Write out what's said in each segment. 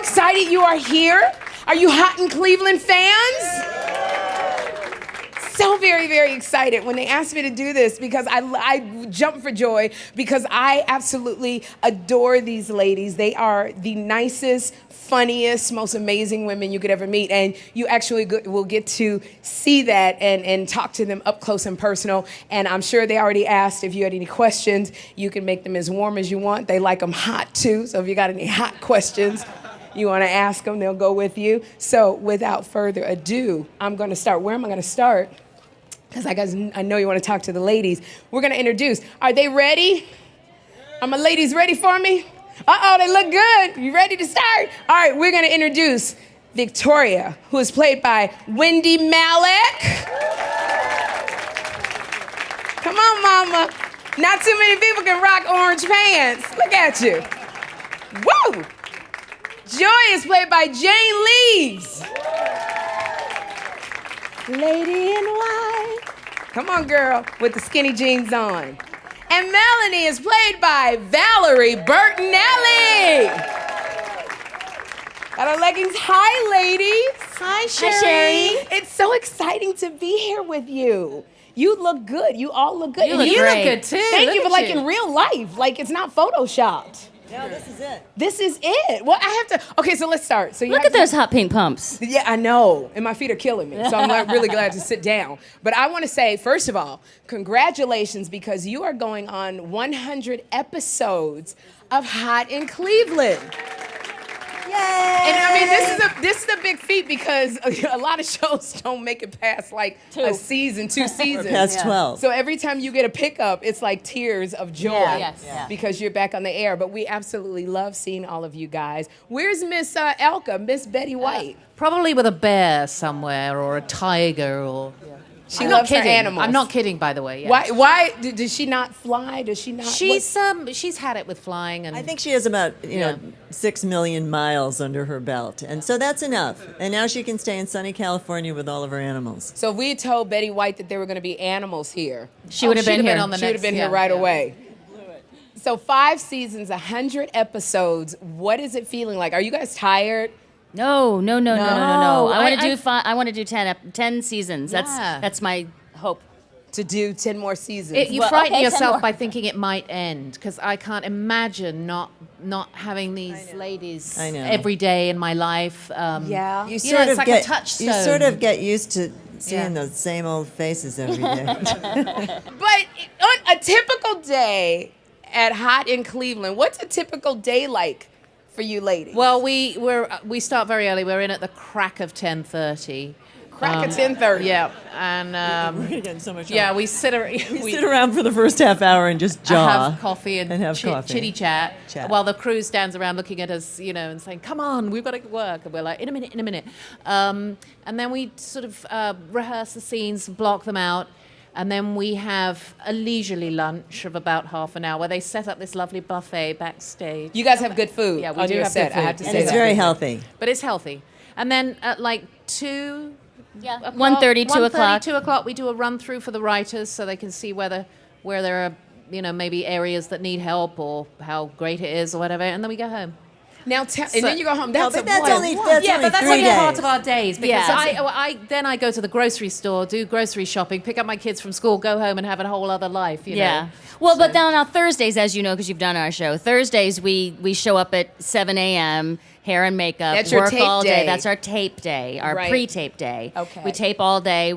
excited you are here. Are you Hot in Cleveland fans? So very, very excited when they asked me to do this because I jumped for joy because I absolutely adore these ladies. They are the nicest, funniest, most amazing women you could ever meet. And you actually will get to see that and talk to them up close and personal. And I'm sure they already asked if you had any questions. You can make them as warm as you want. They like them hot too. So if you got any hot questions you want to ask them, they'll go with you. So without further ado, I'm going to start. Where am I going to start? Because I know you want to talk to the ladies. We're going to introduce. Are they ready? Are my ladies ready for me? Uh-oh, they look good. You ready to start? All right, we're going to introduce Victoria, who is played by Wendie Malick. Come on, mama. Not too many people can rock orange pants. Look at you. Woo! Joy is played by Jane Leeves. Lady in white. Come on, girl, with the skinny jeans on. And Melanie is played by Valerie Bertinelli. Got our leggings. Hi, ladies. Hi, Sherry. It's so exciting to be here with you. You look good. You all look good. You look good, too. Thank you, but like in real life, like it's not photoshopped. No, this is it. This is it. Well, I have to. Okay, so let's start. So Look at those hot pink pumps. Yeah, I know. And my feet are killing me. So I'm like really glad to sit down. But I want to say, first of all, congratulations because you are going on 100 episodes of Hot in Cleveland. Yay! And I mean, this is a big feat because a lot of shows don't make it past like a season, 2 seasons. Or past 12. So every time you get a pickup, it's like tears of joy because you're back on the air. But we absolutely love seeing all of you guys. Where's Miss Elka, Miss Betty White? Probably with a bear somewhere or a tiger or... She loves her animals. I'm not kidding, by the way. Yes. Why does she not fly? Does she not? She's had it with flying, and I think she has about 6 million miles under her belt, and so that's enough. And now she can stay in sunny California with all of her animals. So if we had told Betty White that there were going to be animals here, She would have been here. She would have been here right away. So 5 seasons, 100 episodes. What is it feeling like? Are you guys tired? No. I want to do 10 seasons. Yeah. That's my hope. To do 10 more seasons. you Well, frighten okay, 10 yourself more. by thinking it might end, because I can't imagine not having these ladies every day in my life. Yeah. You it's sort of like get a touchstone. You sort of get used to seeing those same old faces every day. But on a typical day at Hot in Cleveland, what's a typical day like for you ladies? Well, we start very early. We're in at the crack of 10:30. Crack at 10:30. Yeah, and We're getting so much. we sit around for the first half hour and just jaw. have coffee and have coffee. chitty chat Chat. while the crew stands around looking at us, and saying, "Come on, we've got to work." And we're like, "In a minute." And then we sort of rehearse the scenes, block them out. And then we have a leisurely lunch of about half an hour where they set up this lovely buffet backstage. You guys have good food. Yeah, we on do your have set. good food. I have to And say it's that. very healthy. But it's healthy. And then at like 2... Yeah. o'clock, 1:30, 2 o'clock. 2 o'clock, we do a run through for the writers so they can see where there are, maybe areas that need help or how great it is or whatever, and then we go home. Now, and then you go home. That's but that's only But that's 3 like days. part of our days because Yeah. I go to the grocery store, do grocery shopping, pick up my kids from school, go home and have a whole other life. You know? Well, but then on Thursdays, as you know, because you've done our show, Thursdays we show up at 7 a.m., hair and makeup, That's your work tape all day. day. That's our tape day, our Right. pre-tape day. Okay. We tape all day.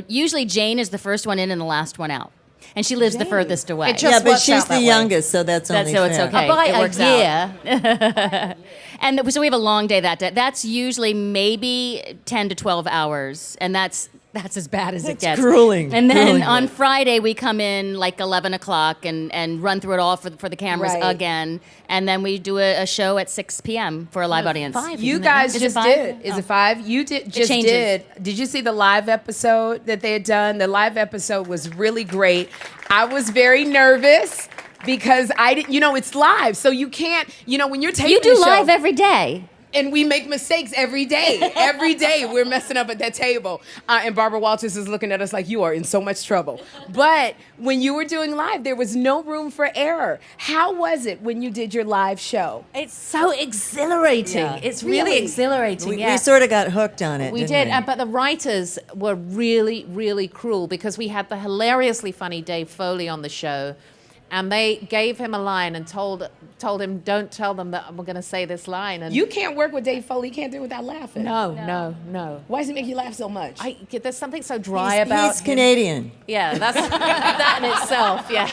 Usually Jane is the first one in and the last one out. And she lives the furthest away. It just Yeah, but works she's out the that way. youngest, so that's only so it's fair. okay. By It works a year. And so we have a long day that day. That's usually maybe 10 to 12 hours, and that's as bad as it gets. grueling. And then Grueling. on Friday we come in like 11 o'clock and run through it all for the cameras Right. again, and then we do a show at 6 p.m. for a live audience. 5, You isn't it? guys Is it just 5? did. Is it 5? You just changes. did. Did you see the live episode that they had done? The live episode was really great. I was very nervous because I didn't, it's live, so you can't, when you're taping You do the show, live every day. And we make mistakes every day. Every day we're messing up at that table. And Barbara Walters is looking at us like, you are in so much trouble. But when you were doing live, there was no room for error. How was it when you did your live show? It's so exhilarating. Yeah. It's really exhilarating. We sort of got hooked on it. We didn't did, but the writers were really, really cruel because we had the hilariously funny Dave Foley on the show, and they gave him a line and told him, don't tell them that we're going to say this line. And You can't work with Dave Foley. You can't do it without laughing. No. Why does he make you laugh so much? There's something so dry about He's him. Canadian. Yeah, that's that in itself. Yeah.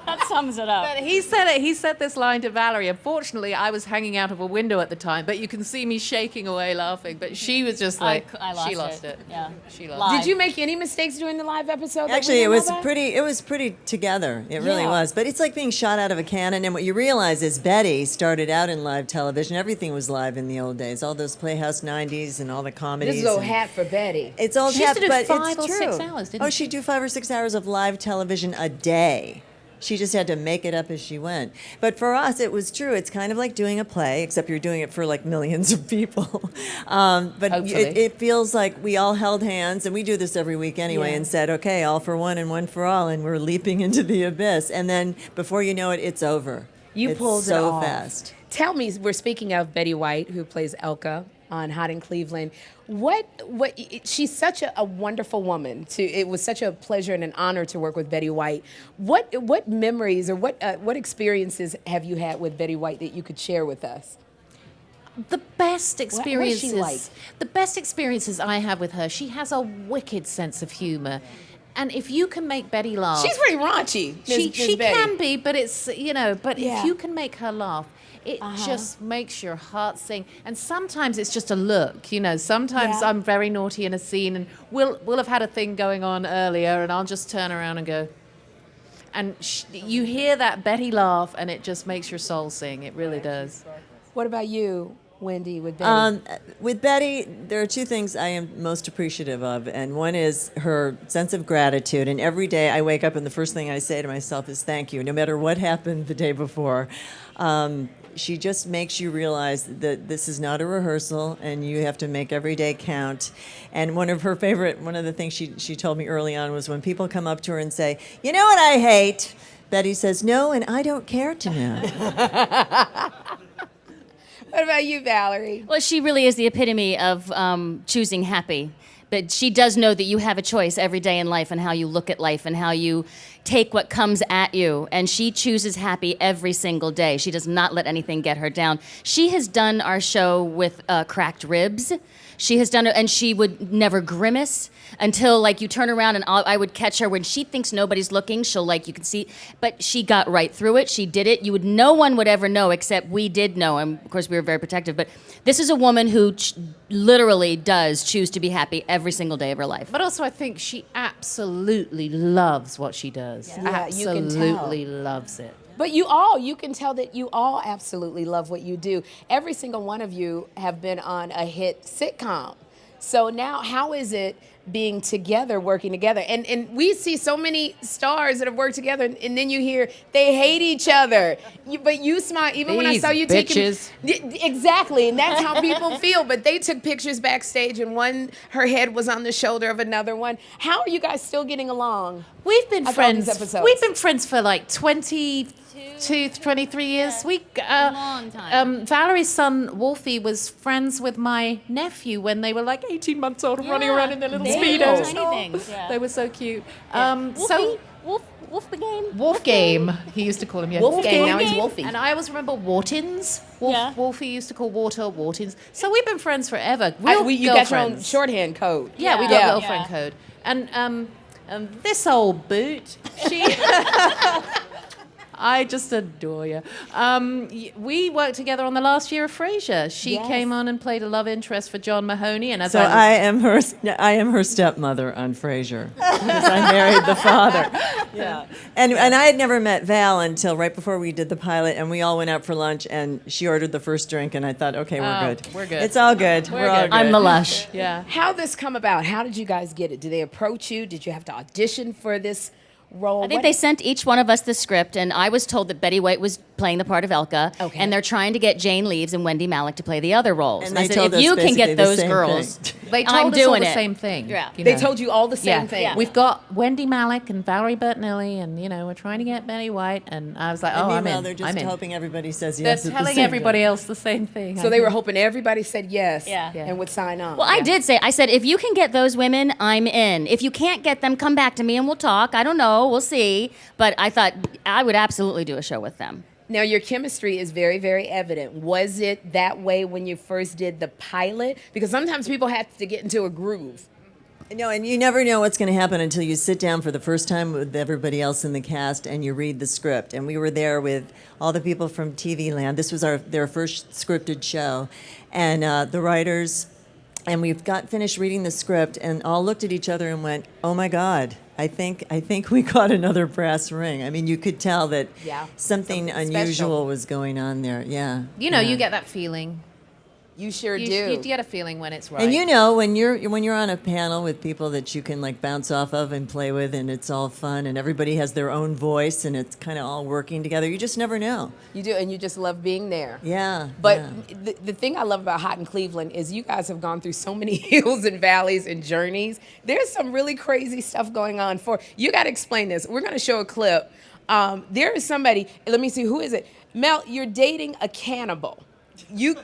That sums it up. But he said it. He said this line to Valerie. Unfortunately, I was hanging out of a window at the time, but you can see me shaking away laughing. But she was just like, she lost it. Yeah. She lost it. Did you make any mistakes during the live episode? that Actually, we it didn't was know about? it was pretty together. It really Yeah. was. But it's like being shot out of a cannon. And what you realize is Betty started out in live television. Everything was live in the old days. All those Playhouse 90s and all the comedies. This is old and- hat for Betty. It's old She used hat, to do but 5 it's or true. 6 hours, didn't Oh, she? she'd do 5 or 6 hours of live television a day. She just had to make it up as she went. But for us, it was true. It's kind of like doing a play, except you're doing it for like millions of people. But Hopefully. it feels like we all held hands, and we do this every week anyway, Yeah. and said, okay, all for one and one for all, and we're leaping into the abyss. And then before you know it, it's over. You it's pulled it so off. fast. Tell me, we're speaking of Betty White, who plays Elka on Hot in Cleveland. She's such a wonderful woman. It was such a pleasure and an honor to work with Betty White. What memories or what experiences have you had with Betty White that you could share with us? The best What is she experiences. like? The best experiences I have with her. She has a wicked sense of humor, and if you can make Betty laugh, She's pretty raunchy. she Betty. can be, but it's But Yeah. if you can make her laugh, it just makes your heart sing. And sometimes it's just a look. Sometimes Yeah. I'm very naughty in a scene, and we'll have had a thing going on earlier, and I'll just turn around and go. And you hear that Betty laugh, and it just makes your soul sing. It really does. What about you, Wendie, with Betty? With Betty, there are 2 things I am most appreciative of, and one is her sense of gratitude. And every day I wake up and the first thing I say to myself is thank you, no matter what happened the day before. She just makes you realize that this is not a rehearsal and you have to make every day count. And one of the things she told me early on was when people come up to her and say, you know what I hate? Betty says, no, and I don't care to know. What about you, Valerie? Well, she really is the epitome of choosing happy. But she does know that you have a choice every day in life and how you look at life and how you take what comes at you. And she chooses happy every single day. She does not let anything get her down. She has done our show with cracked ribs. She has done it, and she would never grimace until, like, you turn around and I would catch her when she thinks nobody's looking. She'll, like, you can see, but she got right through it. She did it. No one would ever know except we did know, and of course we were very protective. But this is a woman who literally does choose to be happy every single day of her life. But also, I think she absolutely loves what she does. Yeah, you can tell. Absolutely loves it. But you can tell that you all absolutely love what you do. Every single one of you have been on a hit sitcom. So now, how is it being together, working together? And we see so many stars that have worked together, and then you hear they hate each other. But you smile, even when I These saw you bitches. taking... Exactly, and that's how people feel. But they took pictures backstage, and her head was on the shoulder of another one. How are you guys still getting along? We've been After all these friends. episodes? We've been friends for like 23 years. long time. Valerie's son Wolfie was friends with my nephew when they were like 18 months old, running around in their little speedos. Tiny things, yeah. They were so cute. Wolfie? Wolf the game? Wolf Game, he used to call him. Yeah. Wolfgang, now he's Wolfie. And I always remember Wartins. Yeah. Wolfie used to call water Wartins. So we've been friends forever. You got your own girlfriends. shorthand code. Yeah, we Yeah. got Yeah. girlfriend code. And this old boot, she... I just adore you. We worked together on the last year of Frasier. She Yes. came on and played a love interest for John Mahoney, and as So I am her stepmother on Frasier because I married the father. Yeah, and I had never met Val until right before we did the pilot, and we all went out for lunch, and she ordered the first drink, and I thought, okay, we're Oh, good. we're good. It's all good. We're all good. good. I'm the lush. yeah. How this come about? How did you guys get it? Did they approach you? Did you have to audition for this role? I think they sent each one of us the script, and I was told that Betty White was playing the part of Elka, Okay. and they're trying to get Jane Leeves and Wendie Malick to play the other roles. And I they said, told if us you can basically get the those same girls, thing. They told I'm us doing all the it. same thing. Yeah. you They know. told you all the same Yeah. thing. Yeah. We've got Wendie Malick and Valerie Bertinelli, and we're trying to get Betty White, and I was like, And oh, I'm meanwhile, in. they're just I'm in. hoping everybody says They're yes. at the telling same everybody time. else the same thing. So they were hoping everybody said yes Yeah. and would sign on. well, I did say, I said, if you can get those women, I'm in. If you can't get them, come back to me and we'll talk. I don't know, we'll see. But I thought I would absolutely do a show with them. Now, your chemistry is very, very evident. Was it that way when you first did the pilot? Because sometimes people have to get into a groove. No, and you never know what's going to happen until you sit down for the first time with everybody else in the cast and you read the script. And we were there with all the people from TV Land. This was their first scripted show, and the writers. And we've got finished reading the script, and all looked at each other and went, "Oh my God, I think we got another brass ring." I mean, you could tell that something unusual special. was going on there. Yeah, You get that feeling. You sure You, do. you get a feeling when it's right. And when you're on a panel with people that you can like bounce off of and play with, and it's all fun, and everybody has their own voice, and it's kind of all working together. You just never know. You do, and you just love being there. Yeah. But yeah. the thing I love about Hot in Cleveland is you guys have gone through so many hills and valleys and journeys. There's some really crazy stuff going on. You got to explain this. We're going to show a clip. There is somebody, let me see, who is it? Mel, you're dating a cannibal. You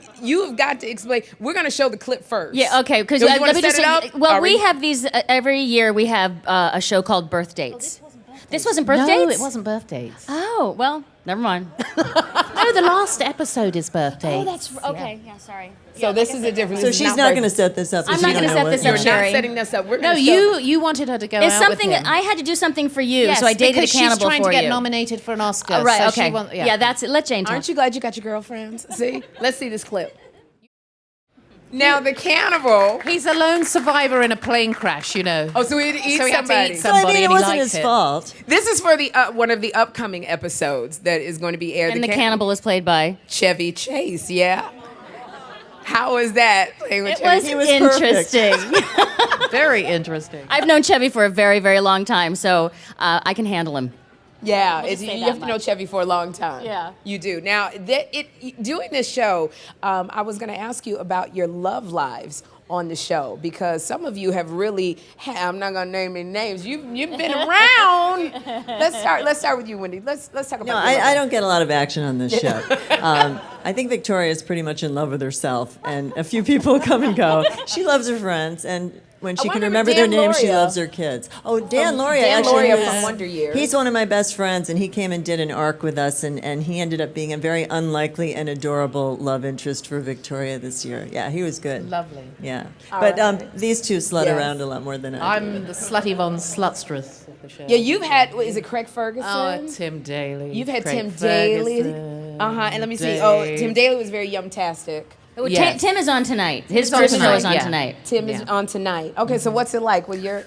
have got to explain. We're going to show the clip first. Yeah, okay. Because So you wanna set it up? well, Are we have these every year. We have a show called Birth Dates. This wasn't Birth no, Dates. it wasn't birth dates. Oh well, never mind. No, the last episode is birth dates. Oh, that's okay. Yeah, sorry. So this is a different. So this is she's not going to birth- set this up. I'm because not you don't gonna know set what- this You're up, not Sherry. setting this up. We're No, gonna show. you wanted her to go It's out something with him. I had to do something for you, Yes, so I dated a because cannibal she's trying for to get you. nominated for an Oscar. Oh, right. so Okay. She wants, yeah, that's it. Let Jane talk. Aren't you glad you got your girlfriends? See? Let's see this clip. Now the cannibal. He's a lone survivor in a plane crash, Oh, so he'd eat So he had to somebody. eat So, I mean, somebody it and he wasn't liked his it. fault. This is for the one of the upcoming episodes that is going to be aired. And the cannibal is played by. Chevy Chase. Yeah. How was that playing with It Chevy? was, He was interesting. Very interesting. I've known Chevy for a very, very long time, so I can handle him. Yeah, just say you that have to know much. Chevy for a long time. Yeah. You do. Now, doing this show, I was going to ask you about your love lives on the show because some of you have really. I'm not going to name any names. You've been around. Let's start with you, Wendie. Let's talk about. No, your love I life. don't get a lot of action on this show. I think Victoria is pretty much in love with herself, and a few people come and go. She loves her friends, and when she can wonder if remember their Dan names, she Lauria- loves her kids. Oh, Dan Lauria, Dan actually, Lauria is- from Wonder Years. He's one of my best friends, and he came and did an arc with us, and he ended up being a very unlikely and adorable love interest for Victoria this year. Yeah, he was good. Lovely. Yeah, but these two slut Yes. around a lot more than I do. I'm the slutty von Slutstress of the show. Yeah, you've had. Is it Craig Ferguson? Oh, Tim Daly. You've had Craig Tim Daly. Ferguson, And let me see. Oh, Dave. Tim Daly was very yumtastic. Yes. Tim is on tonight. His on first show tonight, is on yeah. tonight. Tim is Yeah. on tonight. Okay, so what's it like with your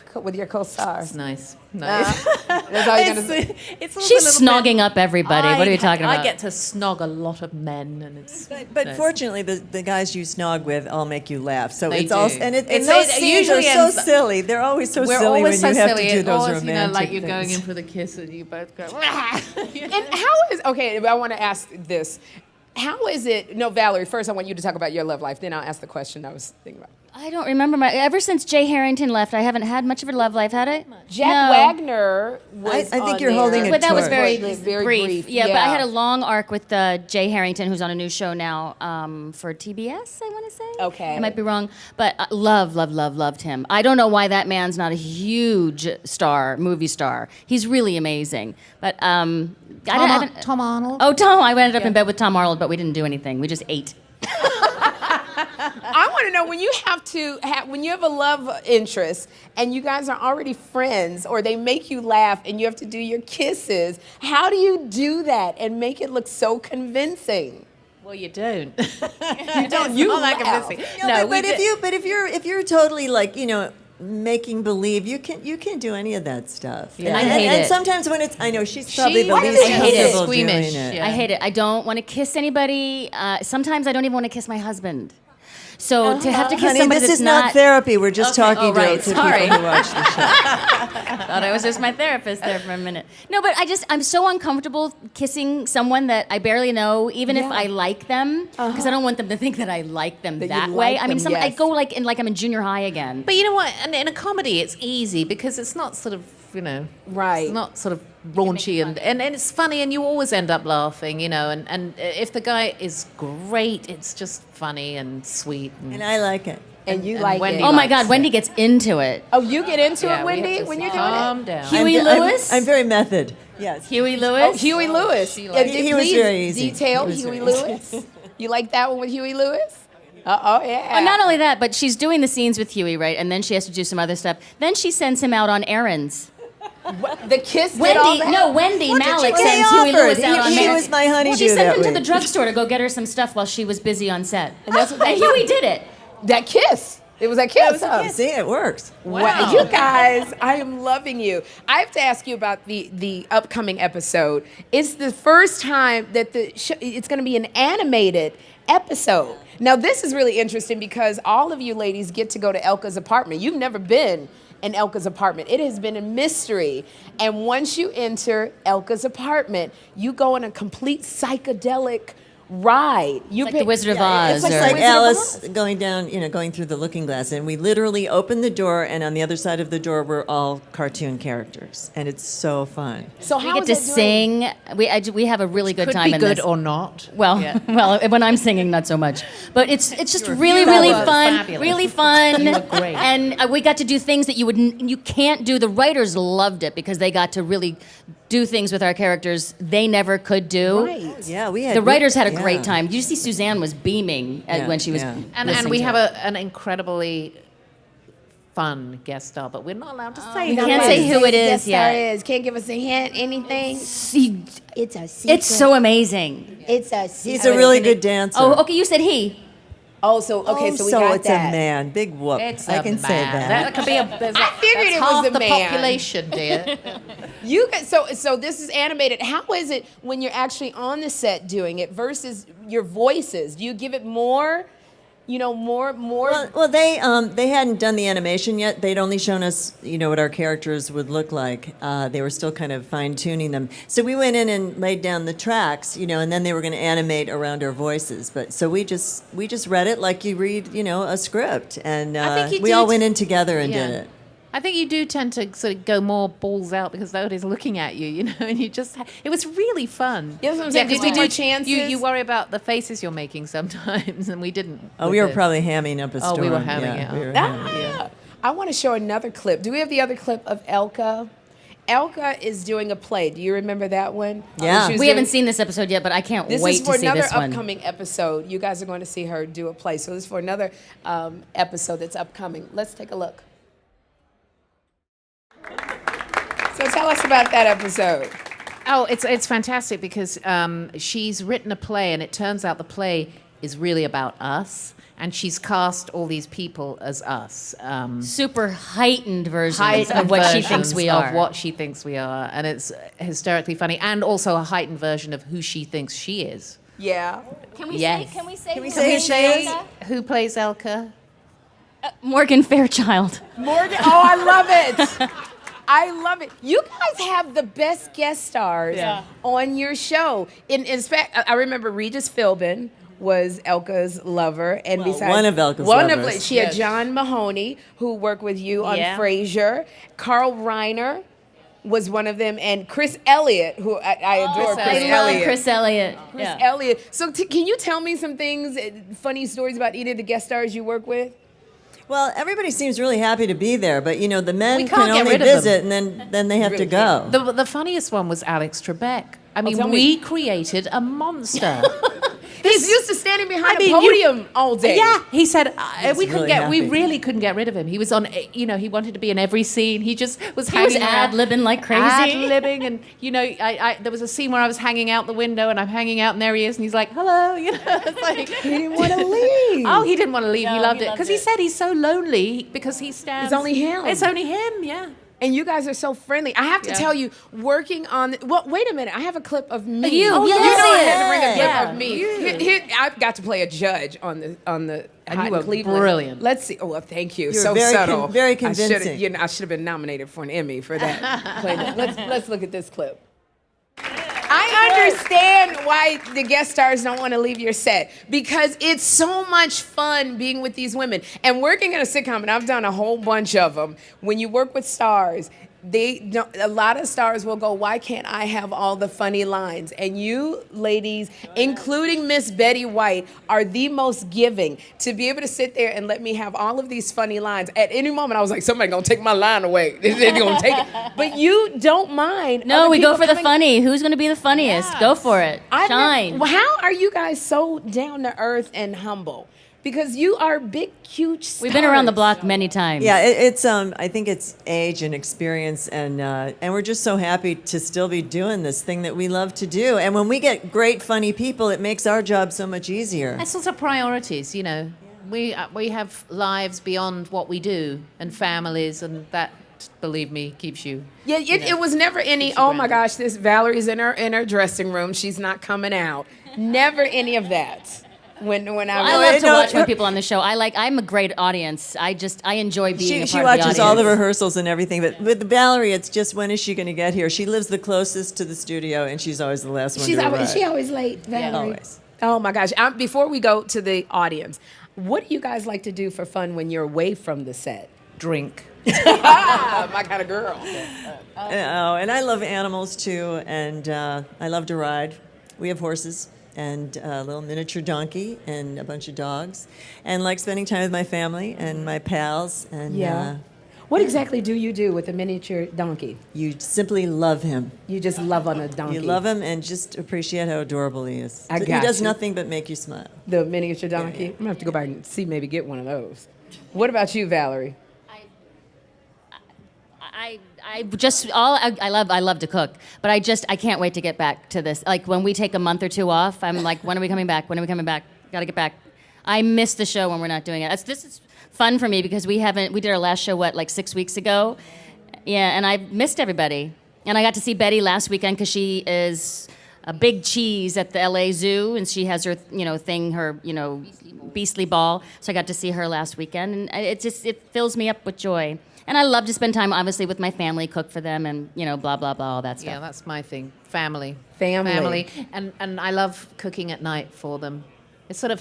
co-star? Nice. Nice. That's all you're gonna say. It's also She's a little bit- snogging up everybody. What are you talking about? I get to snog a lot of men, and it's. But nice. fortunately, the guys you snog with all make you laugh. So They it's all do. and It's- those it scenes are usually so ends- silly. They're always so We're silly always when so you have silly. to do and those always, romantic like you're going things. in for the kiss, and you both go. And how is okay? I want to ask this. How is it? No, Valerie. First, I want you to talk about your love life. Then I'll ask the question I was thinking about. I don't remember ever since Jay Harrington left. I haven't had much of a love life, had I? Jack No. Wagner was. I think on you're there. holding it But that was Torch. very brief. Yeah, but I had a long arc with Jay Harrington, who's on a new show now for TBS, I want to say. Okay. I might be wrong. But loved him. I don't know why that man's not a huge movie star. He's really amazing. But I haven't. Tom Arnold. Oh, Tom. I ended up in bed with Tom Arnold, but we didn't do anything. We just ate. I want to know when you when you have a love interest and you guys are already friends, or they make you laugh and you have to do your kisses. How do you do that and make it look so convincing? Well, you don't. You don't. You Not that laugh. convincing. No, we but if you're totally like making believe, you can do any of that stuff. Yeah. I And, hate and it. sometimes when it's, I know she's probably the Why least is she comfortable squeamish? doing it. Yeah. I hate it. I don't want to kiss anybody. Sometimes I don't even want to kiss my husband. So to have to kiss Honey, somebody this that's is not therapy. We're just Okay. talking Oh, right. to Sorry. people who watch the show. Thought I was just my therapist there for a minute. No, but I'm so uncomfortable kissing someone that I barely know, even if I like them, because I don't want them to think that I like them That that you way. like I mean, them, I yes. go like I'm in junior high again. But you know what? And in a comedy, it's easy because it's not sort of, Right. It's not sort of raunchy and it's funny, and you always end up laughing, and if the guy is great, it's just funny and sweet. And I like it. And you and like Wendie it. Oh my likes God, it. Wendy gets into it. Oh, you get into Yeah, it, we have Wendy, to when you're doing calm it? down. Huey Lewis? I'm very method. Yes. Huey Lewis? Oh, Huey Lewis. She likes He was Please very easy. Detail He was Huey very easy. Lewis. You like that one with Huey Lewis? Oh, yeah. Not only that, but she's doing the scenes with Huey, right? And then she has to do some other stuff. Then she sends him out on errands. The kiss did all that? Wendie Malick He sends Huey offered. Lewis out on He errands. was my honeydew She sent that him to week. the drugstore to go get her some stuff while she was busy on set. And that's what they do. Huey did it. That kiss. It was a kiss. huh? See, it works. Wow. You guys, I am loving you. I have to ask you about the upcoming episode. It's the first time that it's going to be an animated episode. Now, this is really interesting because all of you ladies get to go to Elka's apartment. You've never been in Elka's apartment. It has been a mystery. And once you enter Elka's apartment, you go on a complete psychedelic ride. You Like the Wizard of Oz. It's or- Like Wizard of Alice Oz. going down, going through the looking glass, and we literally open the door, and on the other side of the door, we're all cartoon characters, and it's so fun. So we how get is to that doing? sing. We have a really good Could time be in good this. or not. Well, Yeah. well, when I'm singing, not so much. But it's just really, fabulous. really fun, Fabulous. really fun. You were great. And we got to do things that you can't do. The writers loved it because they got to really do things with our characters they never could do. Right. Yeah, we had The writers had a yeah. great time. Did you see Suzanne was beaming Yeah, when she was yeah. And listening we to have it. an incredibly fun guest star, but we're not allowed to say you who can't it say is. who it Yes, is yet. there is. Can't give us a hint, anything. See, It's a secret. it's so amazing. It's a secret. He's a really good dancer. Oh, okay, you said he. Oh, so okay, so we got it's that. a man. Big whoop. It's I a can man. say that. That could be a. There's I figured that's it was half a the man. population, dear. You guys, so this is animated. How is it when you're actually on the set doing it versus your voices? Do you give it more? More. Well, they hadn't done the animation yet. They'd only shown us, what our characters would look like. They were still kind of fine tuning them. So we went in and laid down the tracks, and then they were going to animate around our voices. But so we just read it like you read, a script, and I think you we all did. went in together and Yeah. did it. I think you do tend to sort of go more balls out because nobody's looking at you, and you just. It was really fun. Yeah, that's what I'm saying, 'cause we did took chances. You worry about the faces you're making sometimes, and we didn't. Oh, with we were this. probably hamming up a storm. Oh, we were hamming yeah, it we were up. hamming. Ah, I want to show another clip. Do we have the other clip of Elka? Elka is doing a play. Do you remember that one? Yeah. She was We doing- haven't seen this episode yet, but I can't This wait is for to see another this one. upcoming episode. You guys are going to see her do a play. So this is for another episode that's upcoming. Let's take a look. So tell us about that episode. Oh, it's fantastic because she's written a play, and it turns out the play is really about us, and she's cast all these people as us. Super heightened versions Heightened of what she versions thinks we are. Of what she thinks we are, and it's hysterically funny, and also a heightened version of who she thinks she is. Yeah. Can we Yes. say? Can we say? we who say plays Shay? Elka? Who plays Elka? Morgan Fairchild. Morgan. Oh, I love it. I love it. You guys have the best guest stars on your show. In fact, I remember Regis Philbin was Elka's lover, and Well, besides one of Elka's one lovers. of she had John Mahoney who worked with you on Yeah. Frasier. Carl Reiner was one of them, and Chris Elliott, who I adore. Chris Chris Elliott. Elliott. Chris Elliott. Chris Elliott. So can you tell me some things, funny stories about either of the guest stars you work with? Well, everybody seems really happy to be there, but the men We can can't get only rid of them. visit, and then they have to go. The funniest one was Alex Trebek. I mean, tell me. we created a monster. He's used to standing behind I mean, a podium all day. Yeah, he said we really happy. really couldn't get rid of him. He was on, he wanted to be in every scene. He just was He was hanging out. ad-libbing like crazy. Ad-libbing, and I there was a scene where I was hanging out the window, and I'm hanging out, and there he is, and he's like, "Hello," It's like He didn't want to leave. oh, he didn't want to leave. No, he loved he it loved because he it. said he's so lonely because he stands. It's only him. It's only him. Yeah. And you guys are so friendly. I have to tell you, working on well, wait a minute. I have a clip of me. You, you yeah. know I had to bring a clip Yeah. of me. I've got to play a judge on the And Hot you in were Cleveland. brilliant. Let's see. Oh, well, thank you. You were So very subtle. very convincing. I should have been nominated for an Emmy for that. Let's look at this clip. I understand why the guest stars don't want to leave your set because it's so much fun being with these women and working in a sitcom. And I've done a whole bunch of them. When you work with stars, a lot of stars will go, why can't I have all the funny lines? And you ladies, including Miss Betty White, are the most giving to be able to sit there and let me have all of these funny lines. At any moment, I was like, somebody gonna take my line away. They're gonna take it. But you don't mind. No, other we go people for the coming- funny. Who's going to be the funniest? Go for it. Shine. Well, how are you guys so down to earth and humble? Because you are big, huge stars. We've been around the block many times. Yeah, it's I think it's age and experience, and we're just so happy to still be doing this thing that we love to do. And when we get great, funny people, it makes our job so much easier. That's also priorities, you know. We have lives beyond what we do and families, and that, believe me, keeps you. Yeah, it was never any, oh my gosh, this Valerie's in her dressing room, she's not coming out. Never any of that. When I I love to no, watch when people on the show. I'm a great audience. I enjoy being a part She of the watches all the audience. rehearsals and everything, but with Valerie, it's just when is she going to get here? She lives the closest to the studio, and she's always the last one to arrive. she always late, Valerie. Always. Oh my gosh. Before we go to the audience, what do you guys like to do for fun when you're away from the set? Drink. My kind of girl. And I love animals too, and I love to ride. We have horses and a little miniature donkey and a bunch of dogs, and like spending time with my family and my pals. And What exactly do you do with a miniature donkey? you simply love him. You just love on a donkey. You love him and just appreciate how adorable he is. I He got does you. nothing but make you smile. The miniature donkey? I'm gonna have to go back and see, maybe get one of those. What about you, Valerie? I love to cook, but I can't wait to get back to this. Like when we take a month or two off, I'm like, when are we coming back? When are we coming back? Gotta get back. I miss the show when we're not doing it. This is fun for me because we did our last show, like 6 weeks ago? Yeah, and I missed everybody. And I got to see Betty last weekend because she is a big cheese at the LA Zoo, and she has her, thing, her, beastly ball. So I got to see her last weekend, and it fills me up with joy. And I love to spend time, obviously, with my family, cook for them, and blah blah blah, all that stuff. Yeah, that's my thing. Family. Family. And I love cooking at night for them. It's sort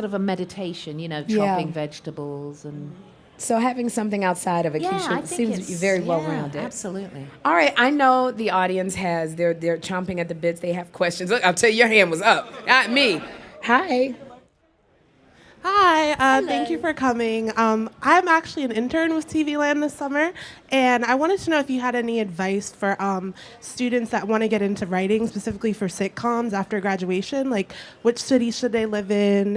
of a meditation, chopping vegetables and. So having something outside of it seems very well rounded. Absolutely. All right, I know the audience they're chomping at the bits. They have questions. Look, I'll tell you, your hand was up, not me. Hi. Hi, thank you for coming. I'm actually an intern with TV Land this summer, and I wanted to know if you had any advice for students that want to get into writing, specifically for sitcoms after graduation. Like, which city should they live in?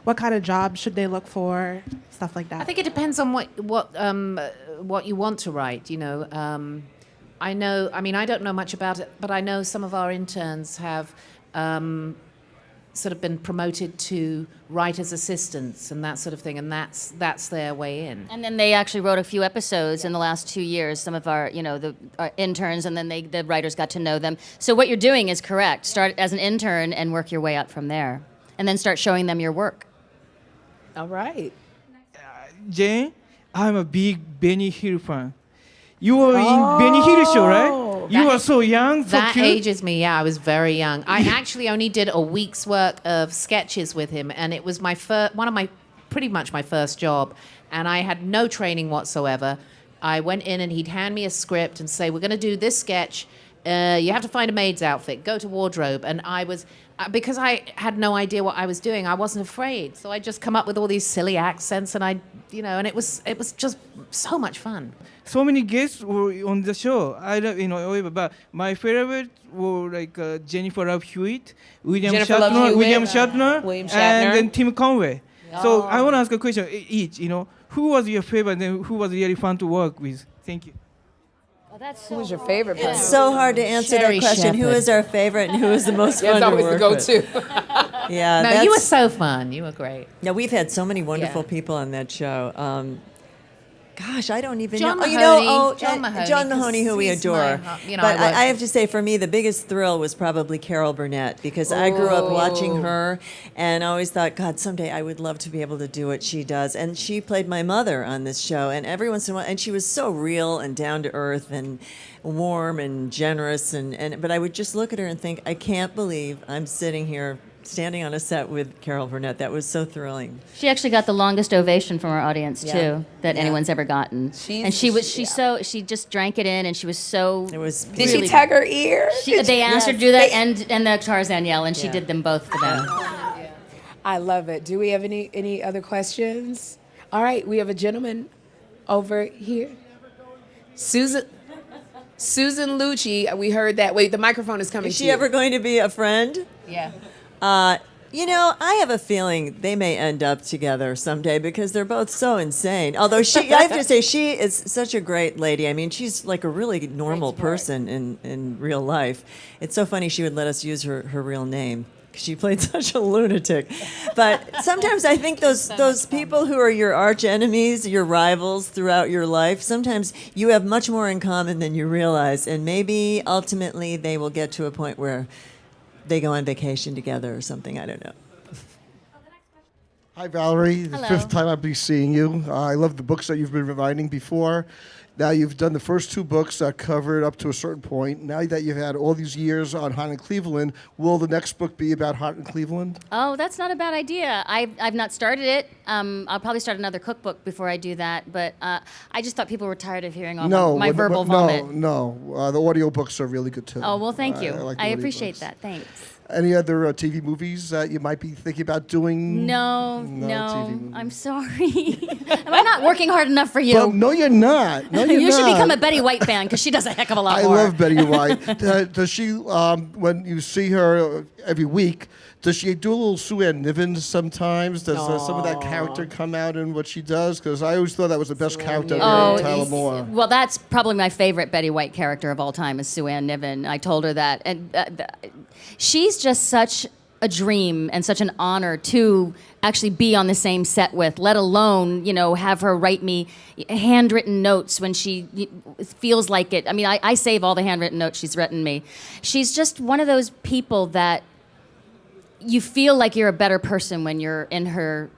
What kind of jobs should they look for? Stuff like that. I think it depends on what you want to write. I know. I mean, I don't know much about it, but I know some of our interns have. Sort of been promoted to writers' assistants and that sort of thing, and that's their way in. And then they actually wrote a few episodes in the last 2 years. Some of our, our interns, and then the writers got to know them. So what you're doing is correct. Start as an intern and work your way up from there, and then start showing them your work. All right. Jane, I'm a big Benny Hill fan. You were in Benny Hill show, right? You were so young, so That cute. ages me. Yeah, I was very young. I actually only did a week's work of sketches with him, and it was pretty much my first job. And I had no training whatsoever. I went in, and he'd hand me a script and say, "We're going to do this sketch. You have to find a maid's outfit. Go to wardrobe." And I was, because I had no idea what I was doing, I wasn't afraid. So I just come up with all these silly accents, and and it was just so much fun. So many guests were on the show. I don't, but my favorite were like Jennifer Love Hewitt, William Jennifer Love Hewitt, William Shatner, William Shatner. and then Tim Conway. So I want to ask a question each. Who was your favorite, and who was really fun to work with? Thank you. Who was your favorite person? It's so hard to answer Sherry that question. Who Shepherd. is our favorite and who is the most fun It's to always the work with? go-to. Yeah, No, you were so fun. You were great. Yeah, we've had so many wonderful Yeah. people on that show. Gosh, I don't even John know. Mahoney. John and Mahoney, John Mahoney, 'cause who we he's adore. my, But I work I have to say, for me, the biggest thrill was probably Carol Burnett, because I grew up watching her, and I always thought, God, someday I would love to be able to do what she does. And she played my mother on this show, and every once in a while, and she was so real and down to earth and warm and generous, but I would just look at her and think, I can't believe I'm sitting here standing on a set with Carol Burnett. That was so thrilling. She actually got the longest ovation from our audience Yeah. that Yeah. anyone's ever gotten. And she just drank it in, and she was so. It was Did she tug her ear? They asked her to do that and the Tarzan yell, and she did them both for them. I love it. Do we have any other questions? All right, we have a gentleman over here. Susan Lucci, we heard that. Wait, the microphone is coming Is to she you. ever going to be a friend? Yeah. I have a feeling they may end up together someday, because they're both so insane. Although I have to say, she is such a great lady. I mean, she's like a really normal person in real life. It's so funny she would let us use her real name. She played such a lunatic. But sometimes I think those people who are your arch enemies, your rivals throughout your life, sometimes you have much more in common than you realize. And maybe ultimately they will get to a point where they go on vacation together or something. I don't know. Hi, Valerie. The Hello. fifth time I'll be seeing you. I love the books that you've been writing before. Now you've done the first two books that covered up to a certain point. Now that you've had all these years on Hot in Cleveland, will the next book be about Hot in Cleveland? Oh, that's not a bad idea. I've not started it. I'll probably start another cookbook before I do that. But I just thought people were tired of hearing all my verbal vomit. No. The audiobooks are really good too. Oh, well, thank you. like the I appreciate audiobooks. that. Thanks. Any other TV movies that you might be thinking about doing? No, TV movies. I'm sorry. Am I not working hard enough for you? Well, no, you're not. No, you're You should not. become a Betty White fan, because she does a heck of a lot I more. love Betty White. Does she, when you see her every week, does she do a little Sue Ann Niven sometimes? Does some of that character come out in what she does? Because I always thought that was the best character ever, Tyler Moore. Well, that's probably my favorite Betty White character of all time is Sue Ann Niven. I told her that. And she's just such a dream and such an honor to actually be on the same set with, let alone, have her write me handwritten notes when she feels like it. I mean, I save all the handwritten notes she's written me. She's just one of those people that you feel like you're a better person when you're in her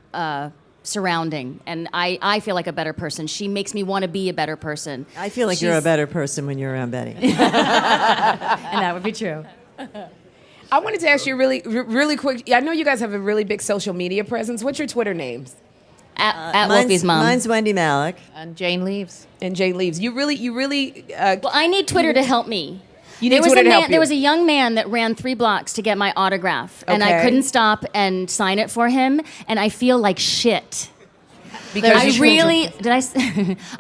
surrounding. And I feel like a better person. She makes me want to be a better person. I feel like you're a better person when you're around Betty. And that would be true. I wanted to ask you really quick. I know you guys have a really big social media presence. What's your Twitter names? At Wolfie's mom. Mine's Wendie Malick. And Jane Leeves. And Jane Leeves. You really. Well, I need Twitter to help me. You need Twitter to help you. There was a young man that ran 3 blocks to get my autograph, and I Okay. couldn't stop and sign it for him, and I feel like shit. Because you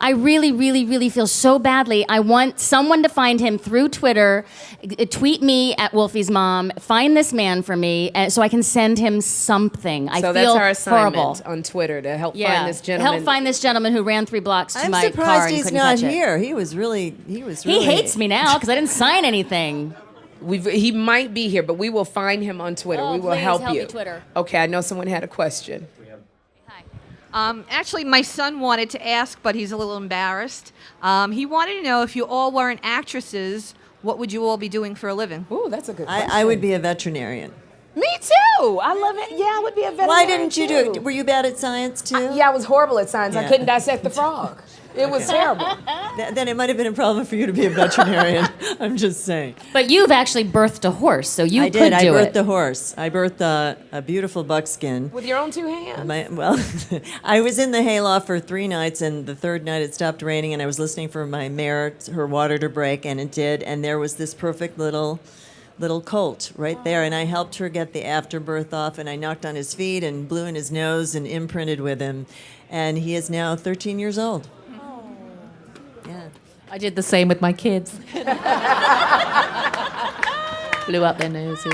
I really feel so badly. I want someone to find him through Twitter, tweet me at Wolfie's mom, find this man for me, so I can send him something. I So feel that's our assignment horrible. on Twitter to help Yeah, find this gentleman. help find this gentleman who ran 3 blocks to I'm my car surprised and he's couldn't not catch it. here. He was really. He hates me now because I didn't sign anything. He might be here, but we will find him on Twitter. Oh, we will please help help you. me, Twitter. Okay, I know someone had a question. Actually, my son wanted to ask, but he's a little embarrassed. He wanted to know if you all weren't actresses, what would you all be doing for a living? Ooh, that's a good question. I would be a veterinarian. Me too. I love it. Yeah, I would be a veterinarian. Why didn't you do too. it? Were you bad at science too? Yeah, I was horrible at science. I Yeah. couldn't dissect the frog. It was terrible. Then it might have been a problem for you to be a veterinarian. I'm just saying. But you've actually birthed a horse, so you I could did. I do birthed it. the horse. I birthed a beautiful buckskin. With your own 2 hands. Well, I was in the hayloft for 3 nights, and the 3rd night it stopped raining, and I was listening for my mare, her water to break, and it did. And there was this perfect little colt right there, and I helped her get the afterbirth off, and I knocked on his feet and blew in his nose and imprinted with him, and he is now 13 years old. Yeah. I did the same with my kids. Blew up their noses,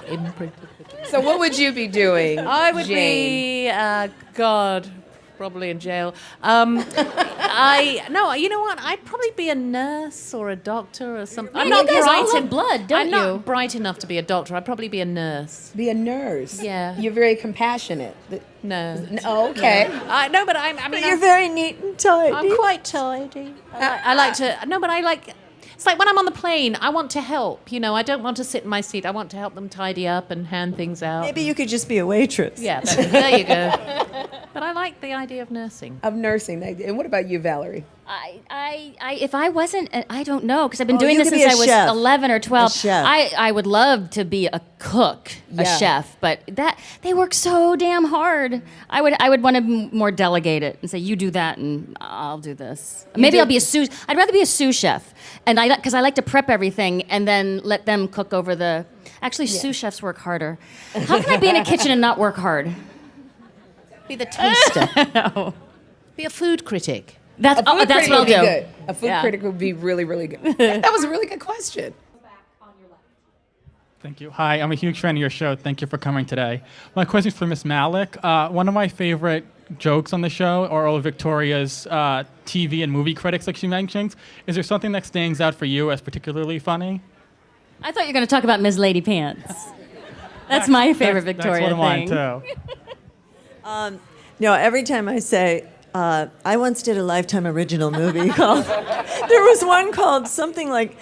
imprinted. So what would you be doing? I would Jane? be, God, probably in jail. No, you know what? I'd probably be a nurse or a doctor or something. I'm you not guys all bright love en- blood, don't I'm you? not bright enough to be a doctor. I'd probably be a nurse. Be a nurse. Yeah. You're very compassionate. No. Oh, okay. No, but I mean, You're very neat and tidy. I'm quite tidy. I like to. No, but I like. It's like when I'm on the plane, I want to help. You know, I don't want to sit in my seat. I want to help them tidy up and hand things out. Maybe you could just be a waitress. Yeah, there you go. But I like the idea of nursing. Of nursing. And what about you, Valerie? If I wasn't, I don't know, because I've been doing you this could since be a I was chef. 11 or 12. A chef. I would love to be a cook, a Yeah. chef, but they work so damn hard. I would want to more delegate it and say, you do that and I'll do this. Maybe I'll be a sous. I'd rather be a sous chef, and because I like to prep everything and then let them cook over the. Actually, sous chefs work harder. How can I be in a kitchen and not work hard? Be the taster. Be a food critic. That's A food that's critic what I'll would be do. good. A food Yeah. critic would be really, really good. That was a really good question. Thank you. Hi, I'm a huge fan of your show. Thank you for coming today. My question is for Miss Malick. One of my favorite jokes on the show are all of Victoria's TV and movie critics, like she mentions. Is there something that stands out for you as particularly funny? I thought you were going to talk about Ms. Lady Pants. That's my favorite Victoria That's one thing. of mine, too. No, every time I say, I once did a Lifetime original movie called, there was one called something like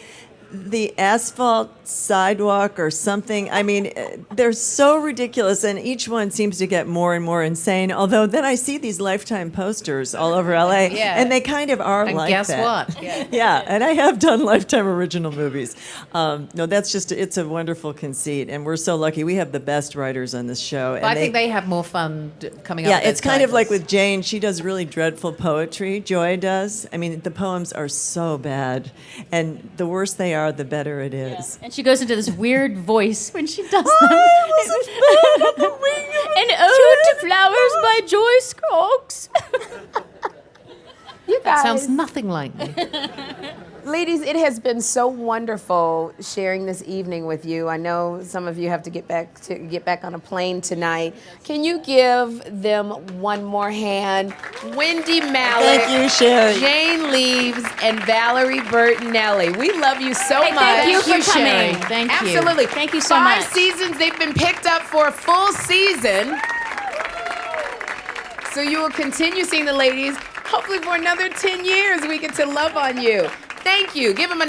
The Asphalt Sidewalk or something. I mean, they're so ridiculous, and each one seems to get more and more insane. Although then I see these Lifetime posters all over LA, Yeah. and they kind of are And like guess that. what? Yeah. Yeah, and I have done Lifetime original movies. No, that's just, it's a wonderful conceit, and we're so lucky. We have the best writers on this show. But I think they have more fun coming up Yeah, with it's those kind of like titles. with Jane. She does really dreadful poetry. Joy does. I mean, the poems are so bad, and the worse they are, the better it is. And she goes into this weird voice when she does them. An Ode to Flowers by Joyce Cox. You That guys, sounds nothing like me. ladies, it has been so wonderful sharing this evening with you. I know some of you have to get back on a plane tonight. Can you give them one more hand? Wendie Malick, Thank you, Sherry. Jane Leeves, and Valerie Bertinelli. We love you so much. thank you for Sherry. coming. Thank you. Absolutely. Thank you so 5 much. seasons. They've been picked up for a full season. So you will continue seeing the ladies. Hopefully for another 10 years we get to love on you. Thank you. Give them an